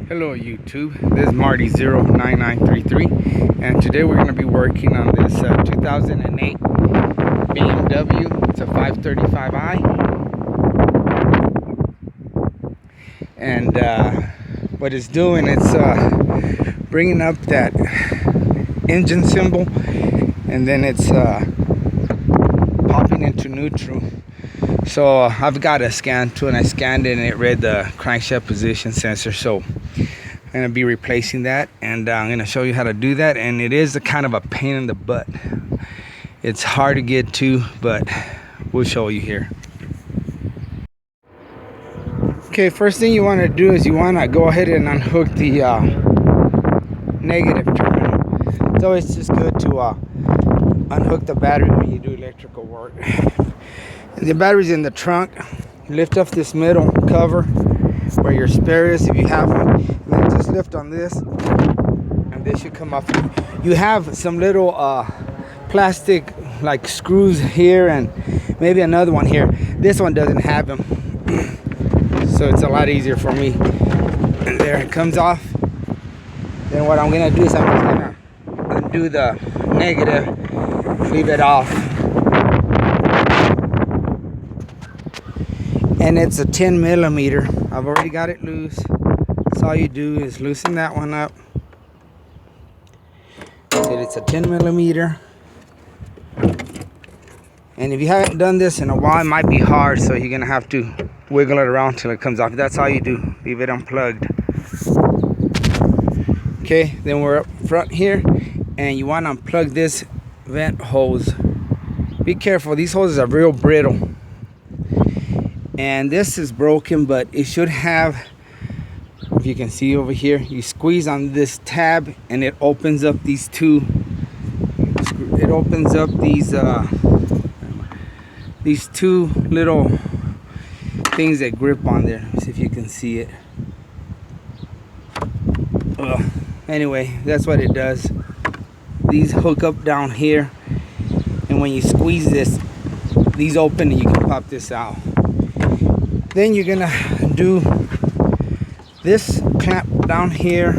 Hello YouTube, this is Marty09933 and today we're going to be working on this 2008 BMW. It's a 535i and what it's doing, it's bringing up that engine symbol and then it's popping into neutral. So I've got a scan tool and I scanned it and it read the crankshaft position sensor, so I'm going to be replacing that and I'm going to show you how to do that. And it is a kind of a pain in the butt. It's hard to get to, but we'll show you here. Okay, first thing you want to do is you want to go ahead and unhook the negative terminal. It's always just good to unhook the battery when you do electrical work. The battery's in the trunk. You lift off this middle cover where your spare is, if you have one, and then just lift on this and this should come off. You have some little plastic like screws here and maybe another one here. This one doesn't have them, so it's a lot easier for me. And there it comes off. Then what I'm gonna do is I'm just gonna undo the negative, leave it off. And it's a 10 millimeter. I've already got it loose. So all you do is loosen that one up. It's a 10 millimeter. And if you haven't done this in a while, it might be hard, so you're gonna have to wiggle it around till it comes off. That's all you do. Leave it unplugged. Okay, then we're up front here, and you want to unplug this vent hose. Be careful, these hoses are real brittle. And this is broken, but it should have, if you can see over here, you squeeze on this tab and it opens up these two, it opens up these two little things that grip on there. See if you can see it. Anyway, that's what it does. These hook up down here, and when you squeeze this, these open and you can pop this out. Then you're gonna do this clamp down here,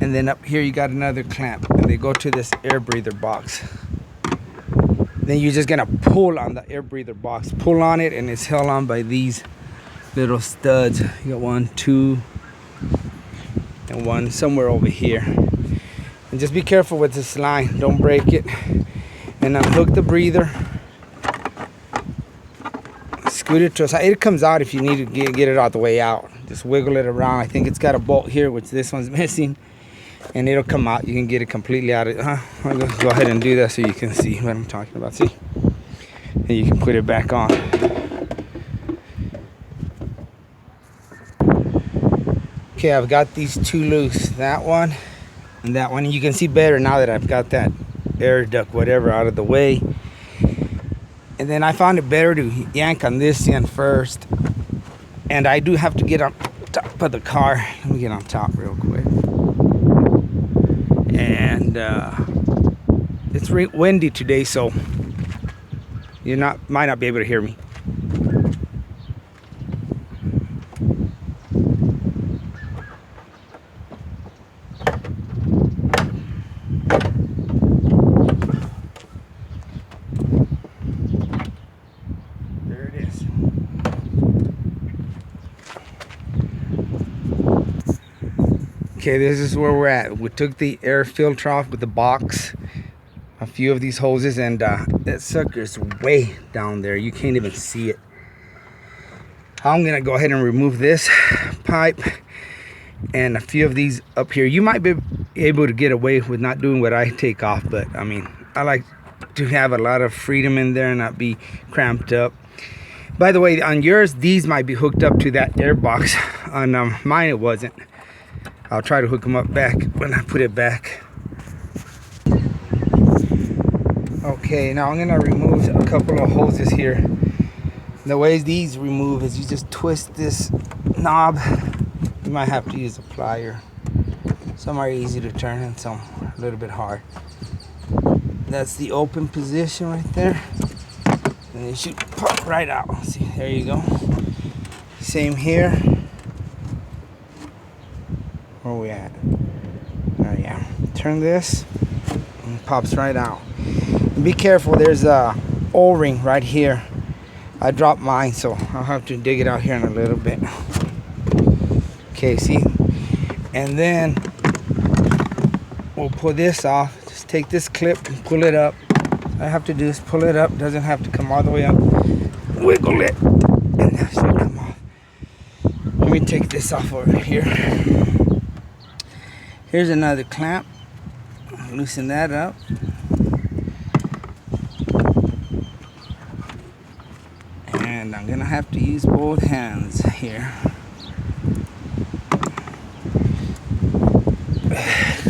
and then up here you got another clamp, and they go to this air breather box. Then you're just gonna pull on the air breather box, pull on it, and it's held on by these little studs. You got 1, 2, and one somewhere over here. And just be careful with this line, don't break it. And unhook the breather. Scoot it to a side. It comes out if you need to get it out the way out. Just wiggle it around. I think it's got a bolt here, which this one's missing, and it'll come out. You can get it completely out of it. I'll go ahead and do that so you can see what I'm talking about. See? And you can put it back on. Okay, I've got these two loose. That one and that one. And you can see better now that I've got that air duct, whatever, out of the way. And then I found it better to yank on this end first. And I do have to get on top of the car. Let me get on top real quick. And it's windy today, so you might not be able to hear me. Okay, this is where we're at. We took the air filter off with the box, a few of these hoses, and that sucker's way down there. You can't even see it. I'm gonna go ahead and remove this pipe and a few of these up here. You might be able to get away with not doing what I take off, but I mean, I like to have a lot of freedom in there and not be cramped up. By the way, on yours, these might be hooked up to that air box. On mine, it wasn't. I'll try to hook them up back when I put it back. Okay, now I'm gonna remove a couple of hoses here. The ways these remove is you just twist this knob. You might have to use a plier. Some are easy to turn and some are a little bit hard. That's the open position right there. And it should pop right out. See, there you go. Same here. Where are we at? Oh yeah. Turn this, and it pops right out. And be careful, there's a O-ring right here. I dropped mine, so I'll have to dig it out here in a little bit. Okay, see? And then we'll pull this off. Just take this clip and pull it up. All I have to do is pull it up. Doesn't have to come all the way up. Wiggle it, and that should come off. Let me take this off over here. Here's another clamp. Loosen that up. And I'm gonna have to use both hands here.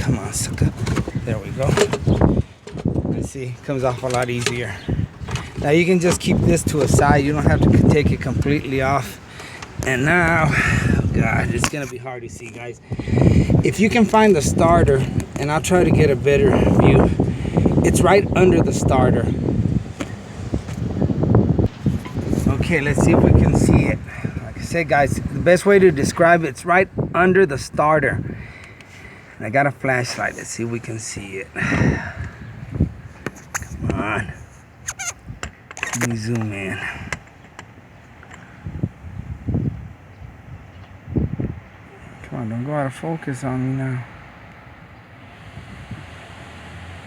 Come on, sucker. There we go. Let's see, comes off a lot easier. Now you can just keep this to a side. You don't have to take it completely off. And now, oh God, it's gonna be hard to see, guys. If you can find the starter, and I'll try to get a better view, it's right under the starter. Okay, let's see if we can see it. Like I said, guys, the best way to describe it's right under the starter. And I got a flashlight. Let's see if we can see it. Come on. Let me zoom in. Come on, don't go out of focus on me now.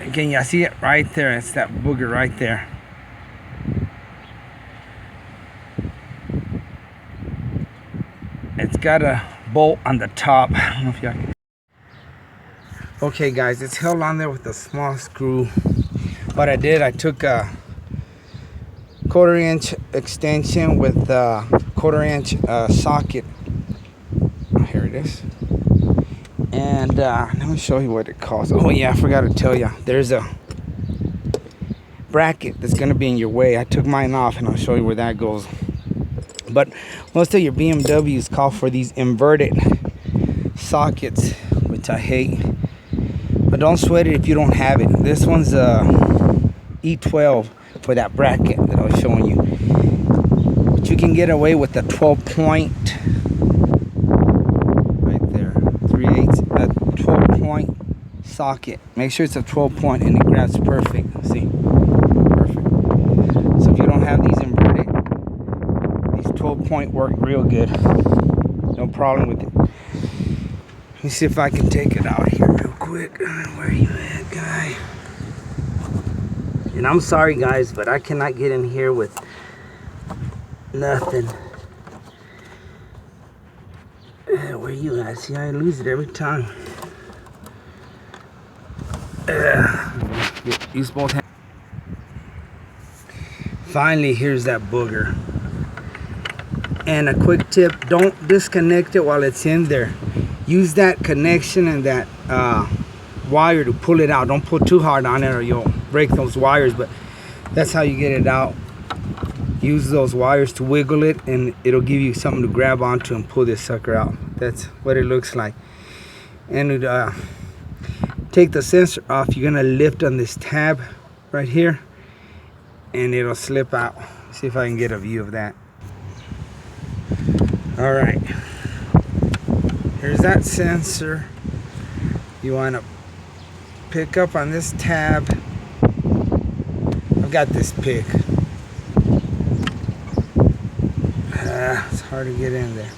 Again, y'all see it right there. It's that booger right there. It's got a bolt on the top. I don't know if y'all can. Okay, guys, it's held on there with a small screw. What I did, I took a 1/4 inch extension with a 1/4 inch socket. Here it is. And let me show you what it costs. Oh yeah, I forgot to tell you. There's a bracket that's gonna be in your way. I took mine off, and I'll show you where that goes. But most of your BMWs call for these inverted sockets, which I hate. But don't sweat it if you don't have it. This one's E12 for that bracket that I was showing you. But you can get away with the 12-point right there, 3/8, a 12-point socket. Make sure it's a 12-point and it grabs perfect. See, perfect. So if you don't have these inverted, these 12-point work real good. No problem with it. Let me see if I can take it out here real quick. Where are you at, guy? And I'm sorry, guys, but I cannot get in here with nothing. Where you at? See, I lose it every time. Use both hands. Finally, here's that booger. And a quick tip, don't disconnect it while it's in there. Use that connection and that wire to pull it out. Don't pull too hard on it or you'll break those wires, but that's how you get it out. Use those wires to wiggle it, and it'll give you something to grab onto and pull this sucker out. That's what it looks like. And take the sensor off. You're gonna lift on this tab right here, and it'll slip out. See if I can get a view of that. All right, here's that sensor. You want to pick up on this tab. I've got this pick. It's hard to get in there.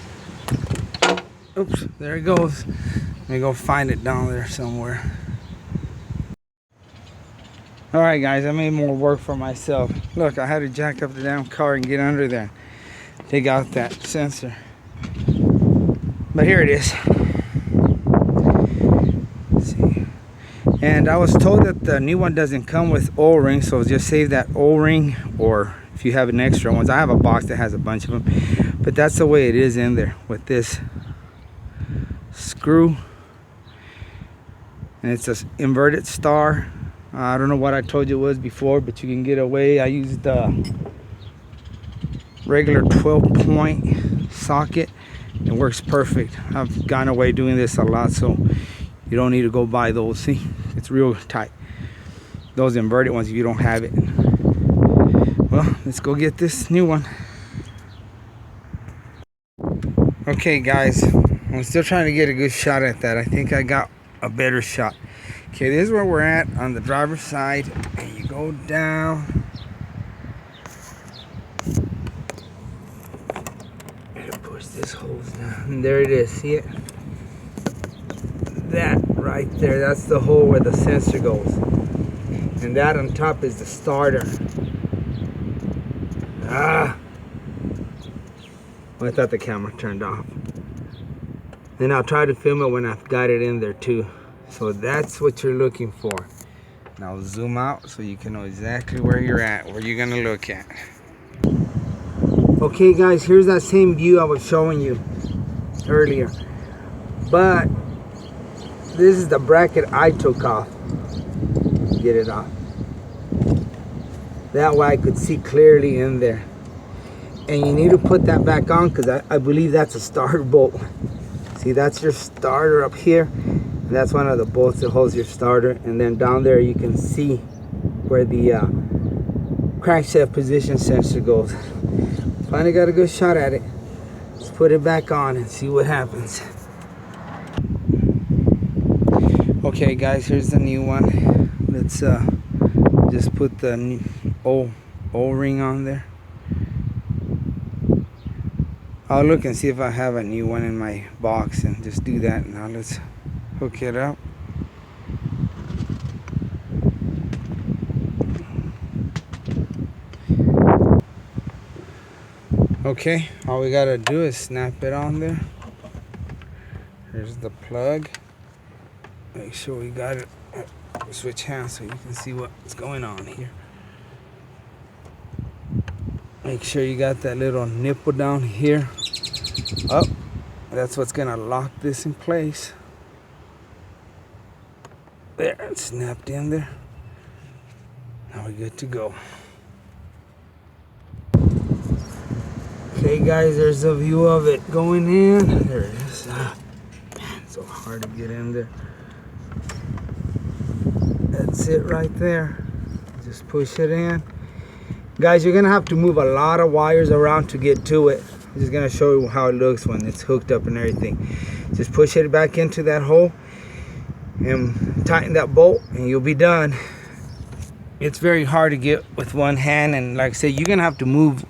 Oops, there it goes. Let me go find it down there somewhere. All right, guys, I made more work for myself. Look, I had to jack up the damn car and get under there, take out that sensor. But here it is. Let's see. And I was told that the new one doesn't come with O-ring, so just save that O-ring, or if you have an extra ones. I have a box that has a bunch of them, but that's the way it is in there with this screw. And it's an inverted star. I don't know what I told you it was before, but you can get away. I used the regular 12-point socket. It works perfect. I've gone away doing this a lot, so you don't need to go buy those. See, it's real tight. Those inverted ones, if you don't have it. Well, let's go get this new one. Okay, guys, I'm still trying to get a good shot at that. I think I got a better shot. Okay, this is where we're at on the driver's side. And you go down. Gotta push this hose down. And there it is. See it? That right there. That's the hole where the sensor goes. And that on top is the starter. Ah! Well, I thought the camera turned off. And I'll try to film it when I've got it in there too. So that's what you're looking for. Now I'll zoom out so you can know exactly where you're at, where you're gonna look at. Okay guys, here's that same view I was showing you earlier. But this is the bracket I took off. Get it off. That way I could see clearly in there. And you need to put that back on because I believe that's a starter bolt. See, that's your starter up here. And that's one of the bolts that holds your starter. And then down there you can see where the crankshaft position sensor goes. Finally got a good shot at it. Let's put it back on and see what happens. Okay guys, here's the new one. Let's just put the new O-ring on there. I'll look and see if I have a new one in my box and just do that. Now let's hook it up. Okay, all we gotta do is snap it on there. Here's the plug. Make sure we got it. Switch hands so you can see what's going on here. Make sure you got that little nipple down here. Oh, that's what's gonna lock this in place. There, it's snapped in there. Now we're good to go. Okay guys, there's a view of it going in. There it is. Man, it's so hard to get in there. That's it right there. Just push it in. Guys, you're gonna have to move a lot of wires around to get to it. I'm just gonna show you how it looks when it's hooked up and everything. Just push it back into that hole and tighten that bolt and you'll be done. It's very hard to get with one hand, and like I said, you're gonna have to move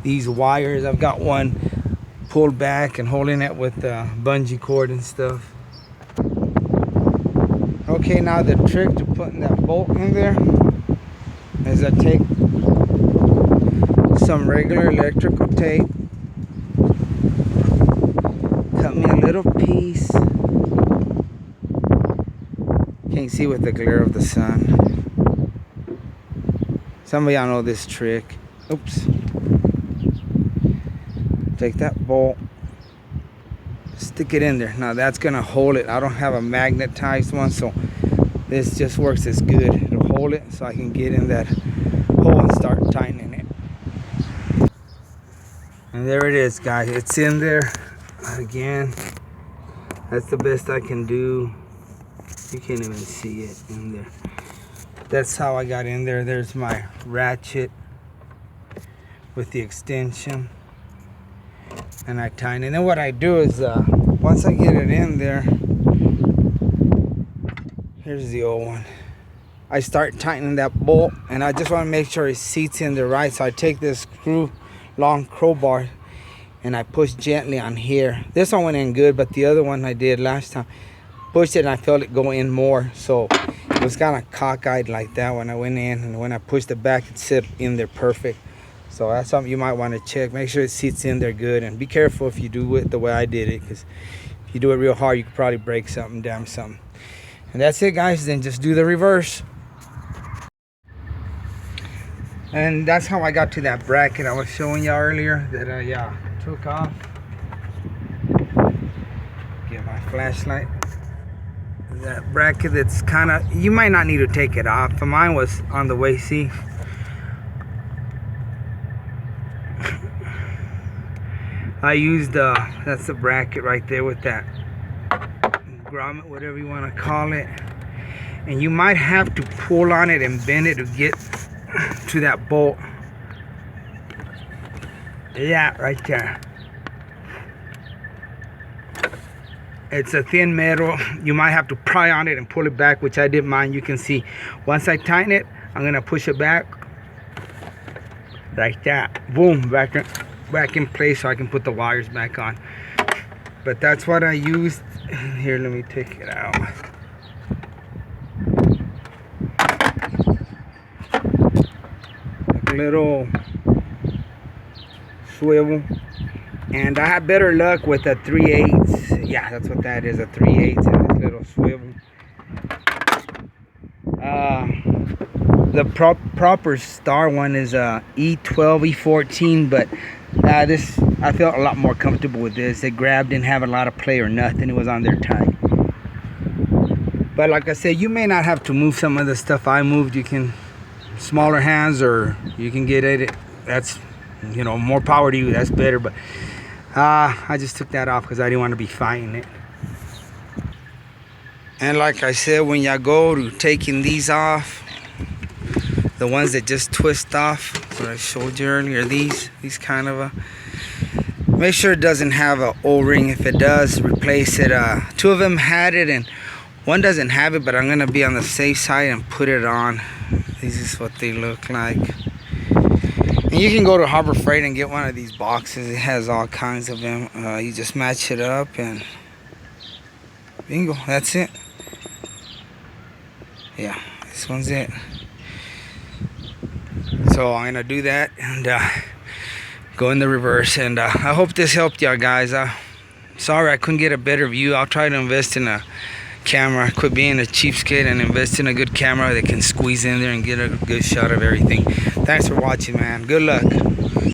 these wires. I've got one pulled back and holding it with the bungee cord and stuff. Okay, now the trick to putting that bolt in there is I take some regular electrical tape, cut me a little piece. Can't see with the glare of the sun. Some of y'all know this trick. Oops. Take that bolt, stick it in there. Now that's gonna hold it. I don't have a magnetized one, so this just works as good. It'll hold it so I can get in that hole and start tightening it. And there it is, guys. It's in there. Again, that's the best I can do. You can't even see it in there. That's how I got in there. There's my ratchet with the extension. And I tighten it. And then what I do is, once I get it in there, here's the old one. I start tightening that bolt, and I just want to make sure it seats in there right. So I take this long crowbar, and I push gently on here. This one went in good, but the other one I did last time, pushed it and I felt it go in more. So it was kind of cockeyed like that when I went in, and when I pushed it back, it set in there perfect. So that's something you might want to check. Make sure it seats in there good, and be careful if you do it the way I did it, because if you do it real hard, you could probably break something, damage something. And that's it, guys. Then just do the reverse. And that's how I got to that bracket I was showing you earlier that I took off. Get my flashlight. That bracket that's kind of, you might not need to take it off. But mine was on the way, see? I used that's the bracket right there with that grommet, whatever you want to call it. And you might have to pull on it and bend it to get to that bolt. Yeah, right there. It's a thin metal. You might have to pry on it and pull it back, which I didn't mind. You can see once I tighten it, I'm gonna push it back like that. Boom, back in place so I can put the wires back on. But that's what I used. Here, let me take it out. Like a little swivel. And I had better luck with a 3/8. Yeah, that's what that is, a 3/8 and this little swivel. The proper star one is a E12, E14, but this, I felt a lot more comfortable with this. It grabbed, didn't have a lot of play or nothing. It was on there tight. But like I said, you may not have to move some of the stuff I moved. You can, smaller hands, or you can get it. That's, you know, more power to you. That's better. But I just took that off because I didn't want to be fighting it. And like I said, when y'all go to taking these off, the ones that just twist off, what I showed you earlier, these kind of make sure it doesn't have a O-ring. If it does, replace it. Two of them had it and one doesn't have it, but I'm gonna be on the safe side and put it on. This is what they look like. And you can go to Harbor Freight and get one of these boxes. It has all kinds of them. You just match it up and bingo, that's it. Yeah, this one's it. So I'm gonna do that and go in the reverse. And I hope this helped y'all guys. Sorry I couldn't get a better view. I'll try to invest in a camera. Quit being a cheapskate and invest in a good camera that can squeeze in there and get a good shot of everything. Thanks for watching, man. Good luck.